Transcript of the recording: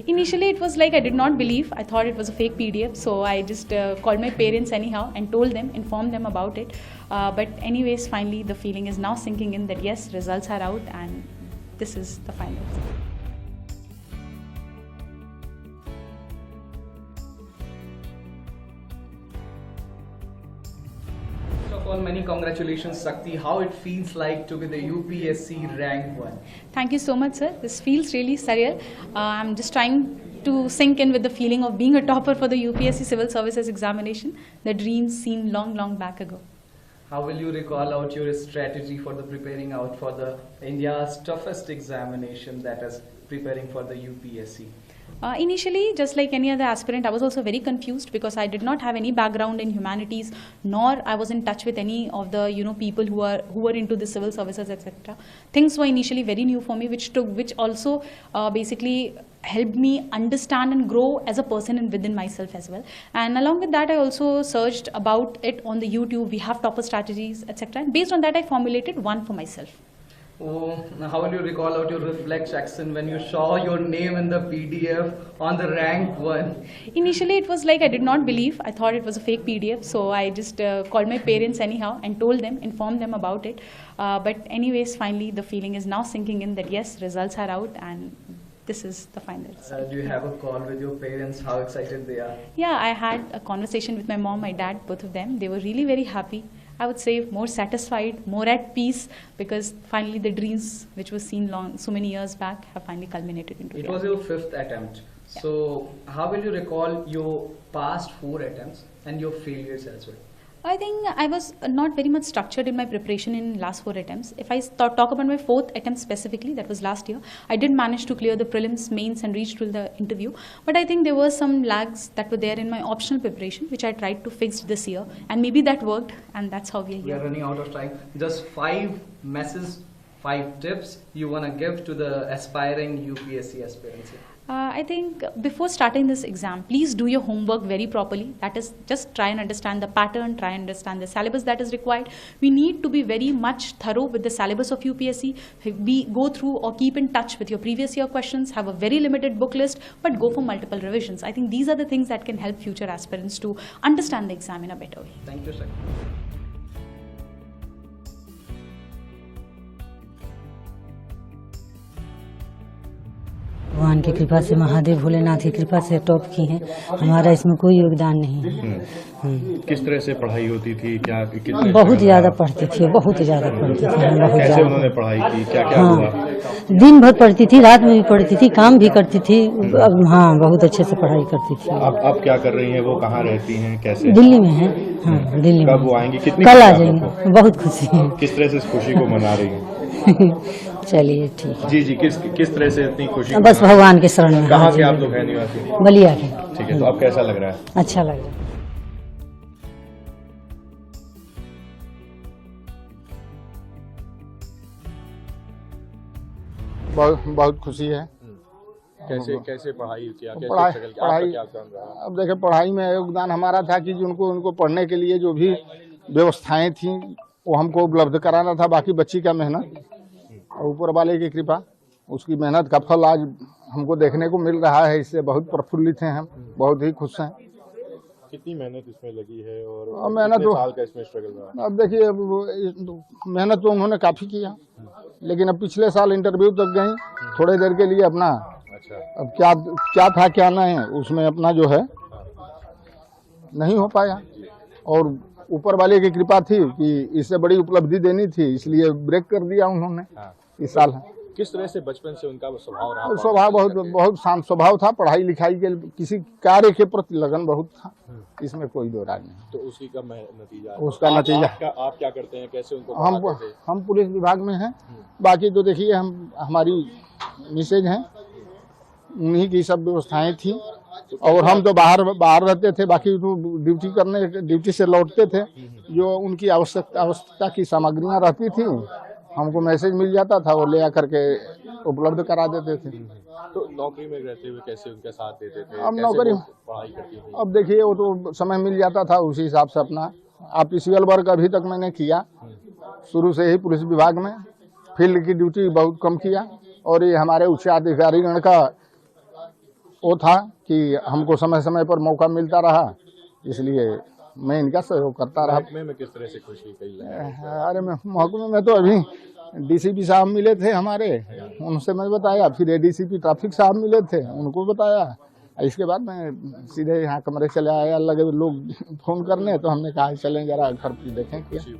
Initially, it was like I did not believe. I thought it was a fake PDF. So I just called my parents anyhow and told them, informed them about it. But anyways, finally, the feeling is now sinking in that yes, results are out and this is the final. First of all, many congratulations, Sakti. How it feels like to be the UPSC rank 1? Thank you so much, sir. This feels really surreal. I'm just trying to sink in with the feeling of being a topper for the UPSC Civil Services examination. The dreams seen long, long back ago. How will you recall out your strategy for the preparing out for the India's toughest examination, that is preparing for the UPSC? Initially, just like any other aspirant, I was also very confused because I did not have any background in humanities, nor I was in touch with any of the people who were into the civil services, etc. Things were initially very new for me, which also basically helped me understand and grow as a person and within myself as well. And along with that, I also searched about it on the YouTube. We have topper strategies, etc. And based on that, I formulated one for myself. Oh, how will you recall out your reflection when you saw your name in the PDF on the rank 1? Initially, it was like I did not believe. I thought it was a fake PDF. So I just called my parents anyhow and told them, informed them about it. But anyways, finally, the feeling is now sinking in that yes, results are out and this is the final. Do you have a call with your parents? How excited they are? Yeah, I had a conversation with my mom, my dad, both of them. They were really very happy. I would say more satisfied, more at peace, because finally the dreams which was seen so many years back have finally culminated into reality. It was your 5th attempt. Yeah. So how will you recall your past 4 attempts and your failures as well? I think I was not very much structured in my preparation in last 4 attempts. If I talk about my 4th attempt specifically, that was last year, I did manage to clear the prelims, mains and reach to the interview. But I think there were some lags that were there in my optional preparation, which I tried to fix this year. And maybe that worked, and that's how we are here. We are running out of time. Just 5 messages, 5 tips you want to give to the aspiring UPSC aspirants. I think before starting this exam, please do your homework very properly. That is, just try and understand the pattern, try and understand the syllabus that is required. We need to be very much thorough with the syllabus of UPSC. Go through or keep in touch with your previous year questions, have a very limited book list, but go for multiple revisions. I think these are the things that can help future aspirants to understand the exam in a better way. Thank you, sir. भगवान की कृपा से, महादेव भोलेनाथ की कृपा से top की हैं। हमारा इसमें कोई योगदान नहीं है। किस तरह से पढ़ाई होती थी? क्या बहुत ज़्यादा पढ़ती थी, बहुत ज़्यादा पढ़ती थी। कैसे उन्होंने पढ़ाई की? क्या हुआ? दिन भर पढ़ती थी, रात में भी पढ़ती थी, काम भी करती थी। हाँ, बहुत अच्छे से पढ़ाई करती थी। अब क्या कर रही हैं? वो कहाँ रहती हैं? कैसे? दिल्ली में है। हाँ, दिल्ली में। कब वो आएंगी? कितनी कल आ जाएंगी। बहुत खुशी है। किस तरह से इस खुशी को मना रही हैं? चलिए ठीक है। जी, किस तरह से इतनी खुशी? बस भगवान के शरण में। कहाँ के आप लोग हैं निवासी? बलिया के। ठीक है, तो अब कैसा लग रहा है? अच्छा लग रहा है। बहुत खुशी है। कैसे पढ़ाई किया? पढ़ाई अब देखिए, पढ़ाई में योगदान हमारा था कि उनको पढ़ने के लिए जो भी व्यवस्थाएं थी वो हमको उपलब्ध कराना था। बाकी बच्ची का मेहनत और ऊपर वाले की कृपा, उसकी मेहनत का फल आज हमको देखने को मिल रहा है। इससे बहुत प्रफुल्लित हैं हम, बहुत ही खुश हैं। कितनी मेहनत इसमें लगी है और मेहनत कितने साल का इसमें स्ट्रगल रहा? अब देखिए, मेहनत तो उन्होंने काफ़ी किया, लेकिन अब पिछले साल इंटरव्यू तक गई थोड़ी देर के लिए अपना। अच्छा। अब क्या था क्या नहीं, उसमें अपना जो है नहीं हो पाया। और ऊपर वाले की कृपा थी कि इससे बड़ी उपलब्धि देनी थी, इसलिए ब्रेक कर दिया उन्होंने। इस साल किस तरह से बचपन से उनका स्वभाव रहा? स्वभाव बहुत शांत स्वभाव था। पढ़ाई लिखाई के किसी कार्य के प्रति लगन बहुत था, इसमें कोई दो राय नहीं। तो उसी का नतीजा? उसका नतीजा आप क्या करते हैं? कैसे उनको? हम पुलिस विभाग में हैं। बाकी तो देखिए, हमारी मिसेज हैं, उन्हीं की सब व्यवस्थाएं थी। और हम तो बाहर रहते थे, बाकी तो ड्यूटी से लौटते थे। जो उनकी आवश्यकता की सामग्रियां रहती थी, हमको मैसेज मिल जाता था, वो ले आकर के उपलब्ध करा देते थे। तो नौकरी में रहते हुए कैसे उनका साथ देते थे? अब नौकरी पढ़ाई करती थी? अब देखिए, वो तो समय मिल जाता था, उसी हिसाब से अपना ऑफिशियल वर्क अभी तक मैंने किया। शुरू से ही पुलिस विभाग में फील्ड की ड्यूटी बहुत कम किया। और ये हमारे उच्च अधिकारीगण का वो था कि हमको समय समय पर मौका मिलता रहा, इसलिए मैं इनका सहयोग करता रहा। महकमे में किस तरह से खुशी कही अरे महकमे में तो अभी डीसीपी साहब मिले थे हमारे, उनसे मैं बताया, फिर एडीसीपी ट्रैफिक साहब मिले थे, उनको बताया। इसके बाद मैं सीधे यहाँ कमरे चले आया, लगे लोग फोन करने, तो हमने कहा चलें जरा घर पे देखें क्या। खुशी